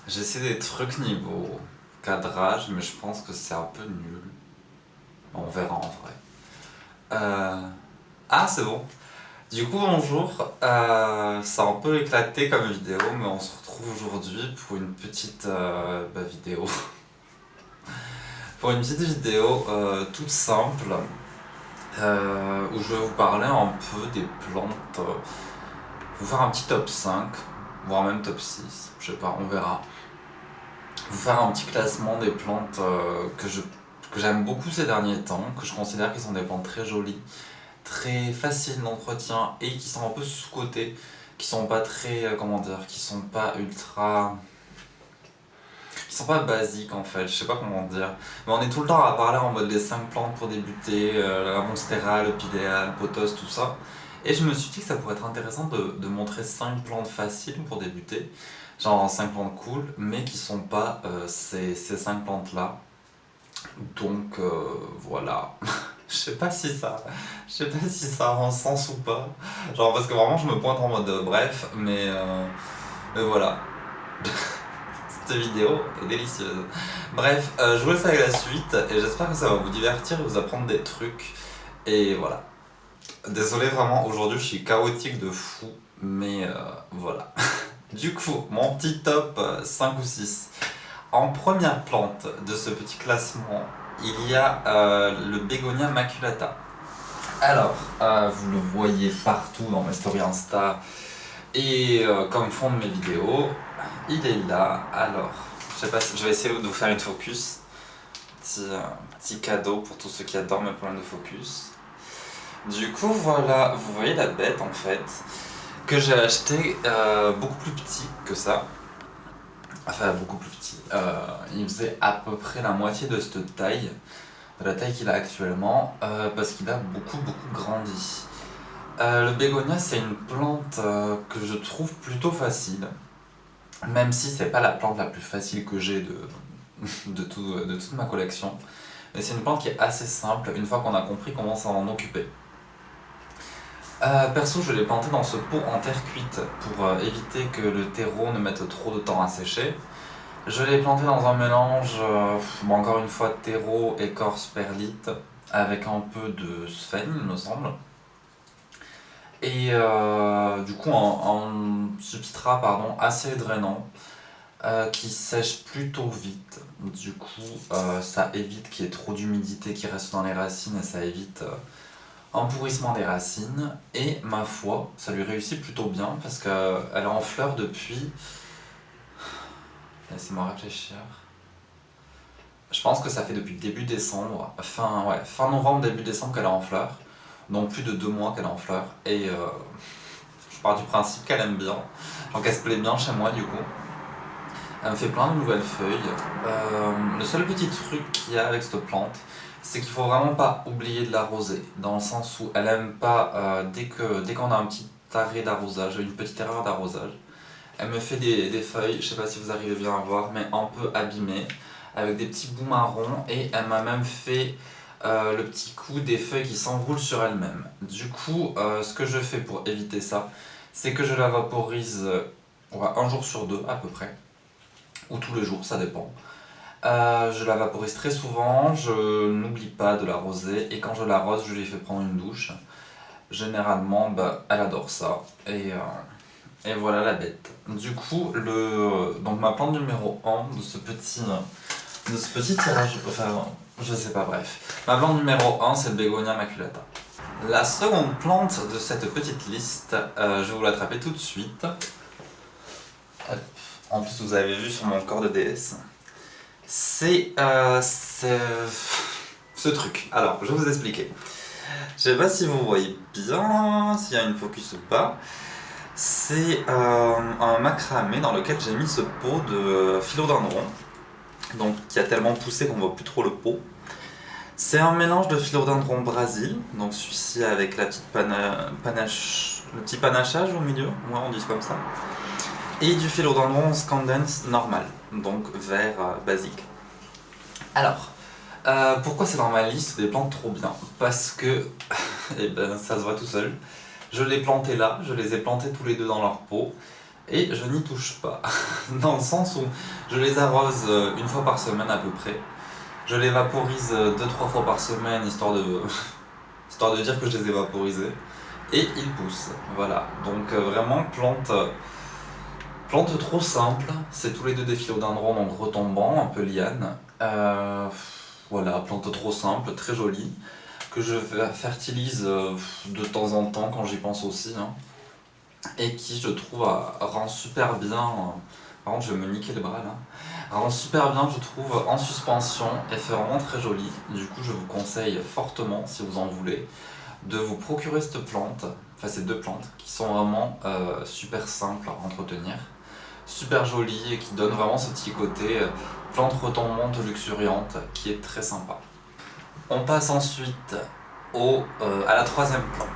J'essaie des trucs niveau cadrage, mais je pense que c'est un peu nul. On verra en vrai. Euh, Ah, c'est bon. Du coup, bonjour. Ça a un peu éclaté comme vidéo, mais on se retrouve aujourd'hui pour une petite vidéo. Pour une petite vidéo toute simple où je vais vous parler un peu des plantes. Vous faire un petit top 5, voire même top 6, je sais pas, on verra. Vous faire un petit classement des plantes que j'aime beaucoup ces derniers temps, que je considère qu'ils sont des plantes très jolies, très faciles d'entretien et qui sont un peu sous-cotées, qui sont pas très, comment dire, qui sont pas ultra... qui sont pas basiques en fait, je sais pas comment dire. Mais on est tout le temps à parler en mode les 5 plantes pour débuter, la monstera, le pidéa, le pothos, tout ça. Et je me suis dit que ça pourrait être intéressant de montrer 5 plantes faciles pour débuter, genre 5 plantes cool, mais qui sont pas ces 5 plantes là. Donc voilà. Je sais pas si ça rend sens ou pas. Genre parce que vraiment je me pointe en mode bref, mais voilà. Cette vidéo est délicieuse. Bref, je vous laisse avec la suite et j'espère que ça va vous divertir et vous apprendre des trucs. Et voilà. Désolé vraiment, aujourd'hui je suis chaotique de fou, mais voilà. Du coup, mon petit top 5 ou 6. En première plante de ce petit classement, il y a le Bégonia maculata. Alors, vous le voyez partout dans mes stories Insta et comme fond de mes vidéos, il est là. Alors, je sais pas si je vais essayer de vous faire une focus. Petit cadeau pour tous ceux qui adorent mes problèmes de focus. Du coup, voilà, vous voyez la bête en fait, que j'ai acheté beaucoup plus petit que ça. Enfin, beaucoup plus petit. Il faisait à peu près la moitié de cette taille, de la taille qu'il a actuellement, parce qu'il a beaucoup grandi. Le bégonia, c'est une plante que je trouve plutôt facile, même si c'est pas la plante la plus facile que j'ai de toute ma collection. Mais c'est une plante qui est assez simple une fois qu'on a compris comment s'en occuper. Perso, je l'ai planté dans ce pot en terre cuite pour éviter que le terreau ne mette trop de temps à sécher. Je l'ai planté dans un mélange, encore une fois, terreau, écorce, perlite, avec un peu de sphène, il me semble. Et du coup, un substrat assez drainant, qui sèche plutôt vite. Du coup, ça évite qu'il y ait trop d'humidité qui reste dans les racines et ça évite un pourrissement des racines. Et ma foi, ça lui réussit plutôt bien parce qu'elle est en fleurs depuis... Laissez-moi réfléchir. Je pense que ça fait depuis début décembre, fin novembre, début décembre qu'elle est en fleurs. Donc plus de 2 mois qu'elle est en fleurs. Et je pars du principe qu'elle aime bien. Donc elle se plaît bien chez moi du coup. Elle me fait plein de nouvelles feuilles. Le seul petit truc qu'il y a avec cette plante, c'est qu'il faut vraiment pas oublier de l'arroser. Dans le sens où elle aime pas, dès qu'on a un petit arrêt d'arrosage, une petite erreur d'arrosage, elle me fait des feuilles, je sais pas si vous arrivez bien à voir, mais un peu abîmées, avec des petits bouts marrons, et elle m'a même fait le petit coup des feuilles qui s'enroulent sur elles-mêmes. Du coup, ce que je fais pour éviter ça, c'est que je la vaporise un jour sur deux à peu près, ou tous les jours, ça dépend. Je la vaporise très souvent, je n'oublie pas de l'arroser, et quand je l'arrose, je lui fais prendre une douche. Généralement, elle adore ça, et voilà la bête. Du coup, donc ma plante numéro 1 de ce petit tirage, enfin, je sais pas, bref. Ma plante numéro 1, c'est le Bégonia maculata. La seconde plante de cette petite liste, je vais vous l'attraper tout de suite. Hop. En plus, vous avez vu sur mon corps de DS. C'est ce truc. Alors, je vais vous expliquer. Je sais pas si vous voyez bien, s'il y a une focus ou pas. C'est un macramé dans lequel j'ai mis ce pot de philodendron, donc qui a tellement poussé qu'on voit plus trop le pot. C'est un mélange de philodendron Brésil, donc celui-ci avec la petite le petit panachage au milieu, moi on dit comme ça, et du philodendron scandens normal, donc vert basique. Alors, pourquoi c'est dans ma liste des plantes trop bien? Parce que, ça se voit tout seul, je l'ai planté là, je les ai plantés tous les deux dans leur pot. et je n'y touche pas. Dans le sens où je les arrose une fois par semaine à peu près. Je les vaporise 2-3 fois par semaine histoire histoire de dire que je les ai vaporisés. Et ils poussent. Voilà. Donc vraiment plante trop simple. C'est tous les deux des philodendrons donc retombants, un peu liane. Voilà, plante trop simple, très jolie, que je fertilise de temps en temps quand j'y pense aussi, hein, et qui je trouve rend super bien, par contre je vais me niquer le bras là, rend super bien je trouve en suspension et fait vraiment très joli. Du coup je vous conseille fortement, si vous en voulez, de vous procurer cette plante, enfin ces deux plantes, qui sont vraiment super simples à entretenir, super jolies et qui donnent vraiment ce petit côté plante retombante luxuriante qui est très sympa. On passe ensuite à la troisième plante.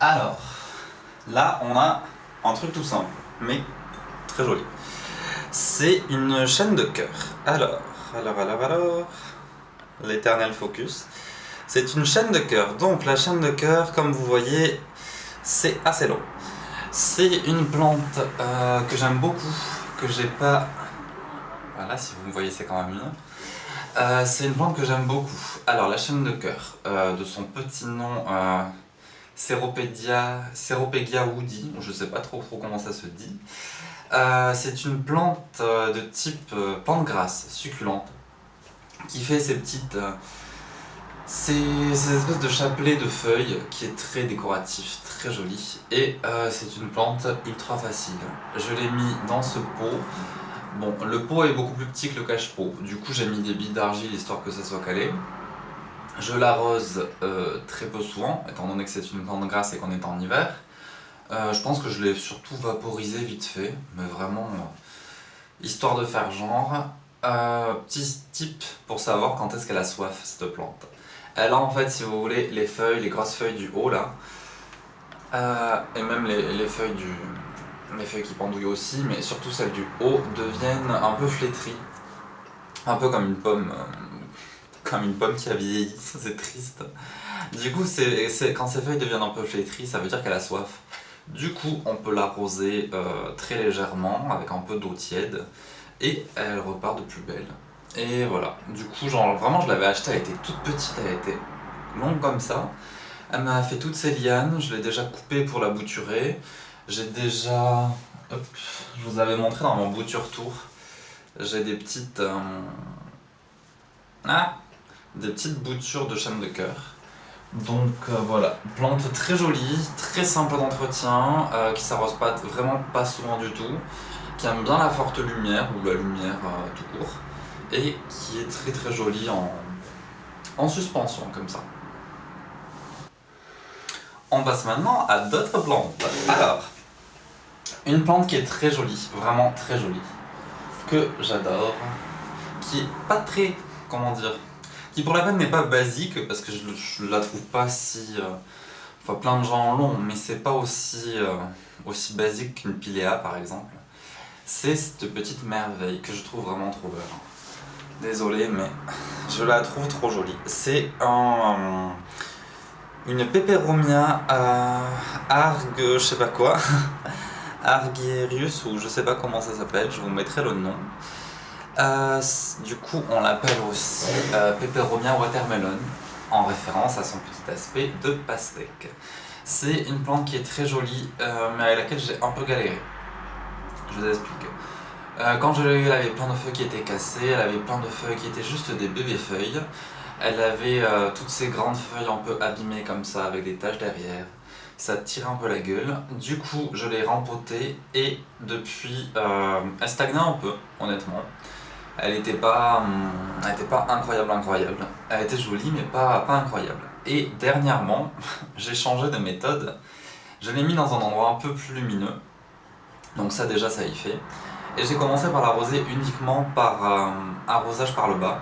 Alors, là on a un truc tout simple, mais très joli. C'est une chaîne de cœur. Alors, l'éternel focus. C'est une chaîne de cœur. Donc la chaîne de cœur, comme vous voyez, c'est assez long. C'est une plante que j'aime beaucoup, que j'ai pas... Voilà, si vous me voyez, c'est quand même mieux. C'est une plante que j'aime beaucoup. Alors, la chaîne de cœur, de son petit nom, Ceropegia woody, je sais pas trop comment ça se dit. C'est une plante de type plante grasse, succulente, qui fait ces petites... ces espèces de chapelet de feuilles qui est très décoratif, très joli. Et c'est une plante ultra facile. Je l'ai mis dans ce pot. Bon, le pot est beaucoup plus petit que le cache-pot. Du coup, j'ai mis des billes d'argile histoire que ça soit calé. Je l'arrose très peu souvent, étant donné que c'est une plante grasse et qu'on est en hiver. Je pense que je l'ai surtout vaporisé vite fait, mais vraiment histoire de faire genre. Petit tip pour savoir quand est-ce qu'elle a soif, cette plante. Elle a en fait, si vous voulez, les feuilles, les grosses feuilles du haut là, et même les feuilles les feuilles qui pendouillent aussi, mais surtout celles du haut deviennent un peu flétries, un peu comme une pomme qui a vieilli, c'est triste. Du coup, quand ces feuilles deviennent un peu flétries, ça veut dire qu'elle a soif. Du coup, on peut l'arroser très légèrement avec un peu d'eau tiède et elle repart de plus belle. Et voilà, du coup, genre vraiment, je l'avais achetée, elle était toute petite, elle était longue comme ça. Elle m'a fait toutes ses lianes, je l'ai déjà coupée pour la bouturer. J'ai déjà... Hop, je vous avais montré dans mon bouture tour. J'ai des petites... des petites boutures de chaîne de cœur. Donc voilà, plante très jolie, très simple d'entretien, qui s'arrose vraiment pas souvent du tout, qui aime bien la forte lumière, ou la lumière tout court, et qui est très très jolie en suspension comme ça. On passe maintenant à d'autres plantes. Alors, une plante qui est très jolie, vraiment très jolie, que j'adore, qui est pas très, comment dire, qui pour la peine n'est pas basique, parce que je la trouve pas si... Enfin, plein de gens l'ont, mais c'est pas aussi basique qu'une piléa par exemple. C'est cette petite merveille que je trouve vraiment trop belle. Désolé, mais je la trouve trop jolie. C'est une Peperomia Arg... je sais pas quoi. Argyrius, ou je sais pas comment ça s'appelle, je vous mettrai le nom. Du coup, on l'appelle aussi Peperomia watermelon, en référence à son petit aspect de pastèque. C'est une plante qui est très jolie, mais avec laquelle j'ai un peu galéré. Je vous explique. Quand je l'ai eue, elle avait plein de feuilles qui étaient cassées, elle avait plein de feuilles qui étaient juste des bébés feuilles. Elle avait toutes ces grandes feuilles un peu abîmées comme ça, avec des taches derrière. Ça tire un peu la gueule. Du coup, je l'ai rempotée et depuis, elle stagnait un peu, honnêtement. Elle n'était pas incroyable. Elle était jolie, mais pas incroyable. Et dernièrement, j'ai changé de méthode. Je l'ai mis dans un endroit un peu plus lumineux. Donc ça déjà, ça y fait. Et j'ai commencé par l'arroser uniquement par arrosage par le bas.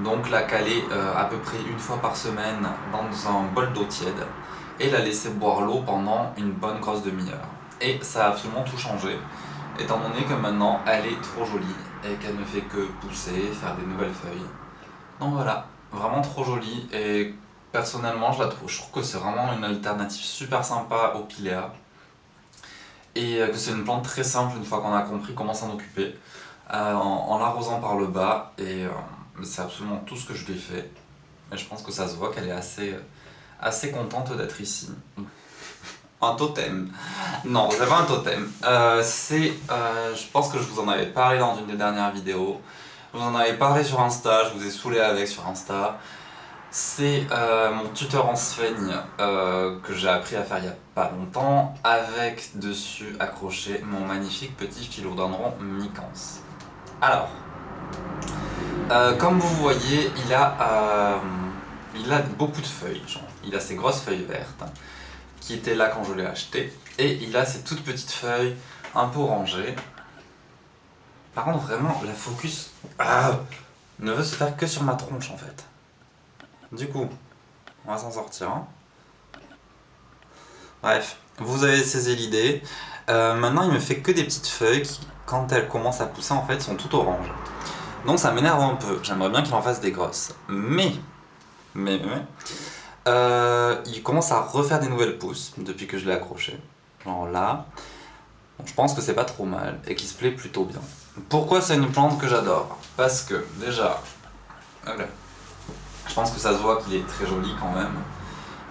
Donc la caler à peu près une fois par semaine dans un bol d'eau tiède. Et la laisser boire l'eau pendant une bonne grosse demi-heure. Et ça a absolument tout changé, étant donné que maintenant elle est trop jolie et qu'elle ne fait que pousser, faire des nouvelles feuilles. Donc voilà, vraiment trop jolie et personnellement je trouve que c'est vraiment une alternative super sympa au pilea. et que c'est une plante très simple une fois qu'on a compris comment s'en occuper, en l'arrosant par le bas, et c'est absolument tout ce que je lui ai fait. Et je pense que ça se voit qu'elle est assez contente d'être ici. Un totem. Non, c'est pas un totem. Je pense que je vous en avais parlé dans une des dernières vidéos. Je vous en avais parlé sur Insta, je vous ai saoulé avec sur Insta. C'est mon tuteur en sphaigne que j'ai appris à faire il y a pas longtemps, avec dessus accroché mon magnifique petit philodendron micans. Alors, comme vous voyez, il a beaucoup de feuilles. Genre, il a ses grosses feuilles vertes qui étaient là quand je l'ai acheté, et il a ces toutes petites feuilles un peu orangées. Par contre, vraiment, la focus ne veut se faire que sur ma tronche en fait. Du coup, on va s'en sortir. Hein. Bref, vous avez saisi l'idée. Maintenant, il me fait que des petites feuilles qui, quand elles commencent à pousser, en fait, sont toutes oranges. Donc ça m'énerve un peu. J'aimerais bien qu'il en fasse des grosses. Mais il commence à refaire des nouvelles pousses depuis que je l'ai accroché. Genre là. Donc je pense que c'est pas trop mal et qu'il se plaît plutôt bien. Pourquoi c'est une plante que j'adore? Parce que déjà, voilà. Je pense que ça se voit qu'il est très joli quand même.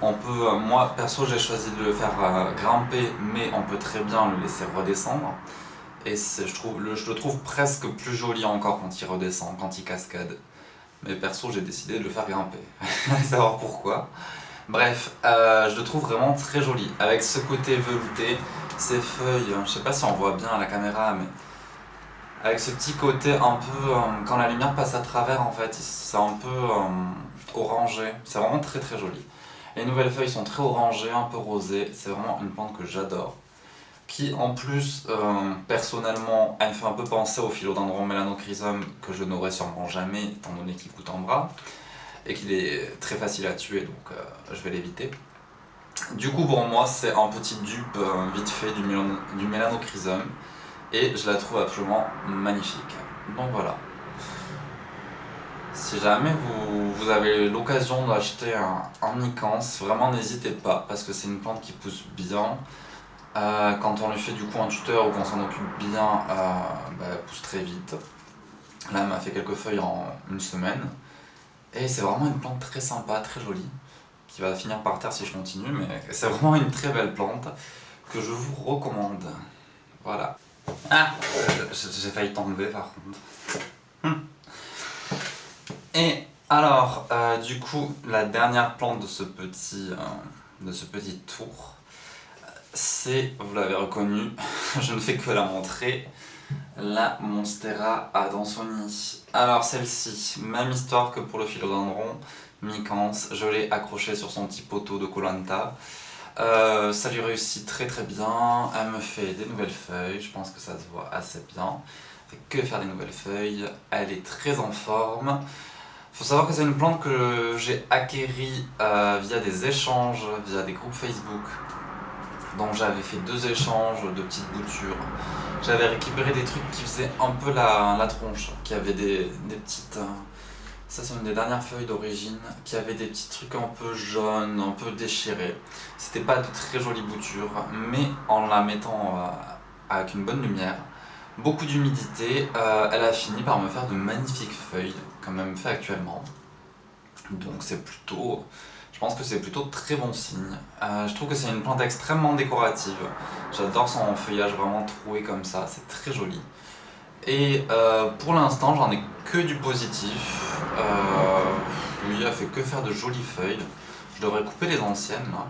On peut, moi perso j'ai choisi de le faire grimper, mais on peut très bien le laisser redescendre. Et je le trouve presque plus joli encore quand il redescend, quand il cascade. Mais perso j'ai décidé de le faire grimper. Allez savoir pourquoi. Bref, je le trouve vraiment très joli. Avec ce côté velouté, ces feuilles, je sais pas si on voit bien à la caméra, mais avec ce petit côté un peu, quand la lumière passe à travers en fait, c'est un peu orangé. C'est vraiment très très joli. Les nouvelles feuilles sont très orangées, un peu rosées. C'est vraiment une plante que j'adore. Qui en plus, personnellement, elle me fait un peu penser au philodendron mélanochrysum que je n'aurai sûrement jamais, étant donné qu'il coûte un bras. Et qu'il est très facile à tuer, donc je vais l'éviter. Du coup, pour moi, c'est un petit dupe vite fait du mélanochrysum. Et je la trouve absolument magnifique. Donc voilà. Si jamais vous avez l'occasion d'acheter un micans, vraiment n'hésitez pas, parce que c'est une plante qui pousse bien. Quand on lui fait du coup un tuteur ou qu'on s'en occupe bien, elle pousse très vite. Là, elle m'a fait quelques feuilles en une semaine. Et c'est vraiment une plante très sympa, très jolie, qui va finir par terre si je continue, mais c'est vraiment une très belle plante que je vous recommande. Voilà. Ah, j'ai failli tomber par contre. Et alors, du coup, la dernière plante de ce petit tour, c'est, vous l'avez reconnu, je ne fais que la montrer, la Monstera adansonii. Alors celle-ci, même histoire que pour le philodendron micans, je l'ai accrochée sur son petit poteau de Koh-Lanta. Ça lui réussit très très bien, elle me fait des nouvelles feuilles, je pense que ça se voit assez bien. Elle fait que faire des nouvelles feuilles, elle est très en forme. Faut savoir que c'est une plante que j'ai acquérie via des échanges, via des groupes Facebook. Donc j'avais fait 2 échanges de petites boutures. J'avais récupéré des trucs qui faisaient un peu la tronche, qui avaient des petites... ça c'est une des dernières feuilles d'origine, qui avait des petits trucs un peu jaunes, un peu déchirés. C'était pas de très jolies boutures, mais en la mettant avec une bonne lumière, beaucoup d'humidité, elle a fini par me faire de magnifiques feuilles, comme elle me fait actuellement. Donc c'est plutôt... je pense que c'est plutôt très bon signe. Je trouve que c'est une plante extrêmement décorative. J'adore son feuillage vraiment troué comme ça, c'est très joli. Et pour l'instant, j'en ai que du positif. Lui a fait que faire de jolies feuilles. Je devrais couper les anciennes là.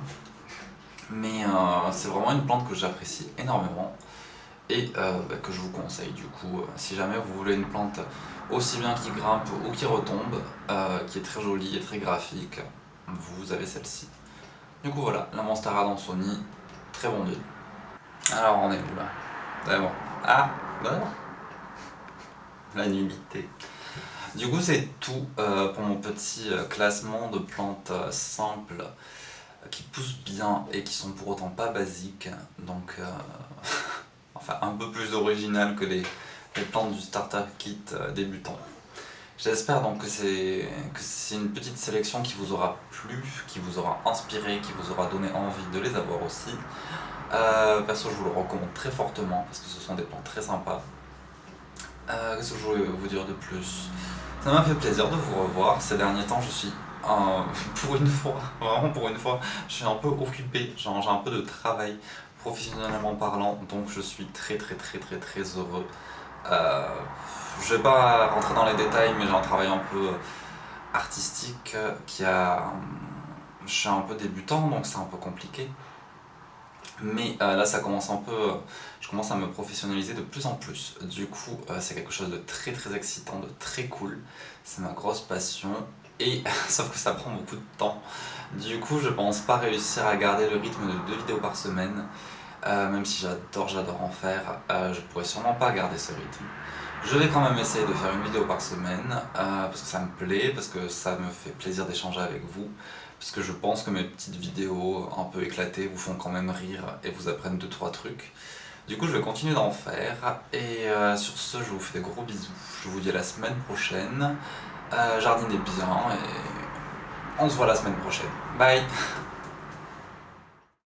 Mais c'est vraiment une plante que j'apprécie énormément. Et que je vous conseille du coup, si jamais vous voulez une plante aussi bien qui grimpe ou qui retombe, qui est très jolie et très graphique, vous avez celle-ci. Du coup voilà, la Monstera adansonii, très bon deal. Alors on est où là? C'est bon. Ah, bah non. La nullité. Du coup c'est tout pour mon petit classement de plantes simples qui poussent bien et qui sont pour autant pas basiques. Donc enfin un peu plus originales que les plantes du starter kit débutant. J'espère donc que c'est une petite sélection qui vous aura plu, qui vous aura inspiré, qui vous aura donné envie de les avoir aussi. Perso, je vous le recommande très fortement parce que ce sont des plans très sympas. Qu'est-ce que je voulais vous dire de plus? Ça m'a fait plaisir de vous revoir. Ces derniers temps, je suis pour une fois, vraiment pour une fois, je suis un peu occupé. Genre, j'ai un peu de travail professionnellement parlant, donc je suis très très très très très heureux. Euh, je vais pas rentrer dans les détails, mais j'ai un travail un peu artistique qui a. Je suis un peu débutant, donc c'est un peu compliqué. Mais là, ça commence un peu. Je commence à me professionnaliser de plus en plus. Du coup, c'est quelque chose de très très excitant, de très cool. C'est ma grosse passion. Et sauf que ça prend beaucoup de temps. Du coup, je pense pas réussir à garder le rythme de 2 vidéos par semaine. Même si j'adore en faire, je pourrais sûrement pas garder ce rythme. Je vais quand même essayer de faire une vidéo par semaine, parce que ça me plaît, parce que ça me fait plaisir d'échanger avec vous, parce que je pense que mes petites vidéos un peu éclatées vous font quand même rire et vous apprennent 2-3 trucs. Du coup, je vais continuer d'en faire, et sur ce, je vous fais des gros bisous. Je vous dis à la semaine prochaine. Jardinez bien, et on se voit la semaine prochaine. Bye!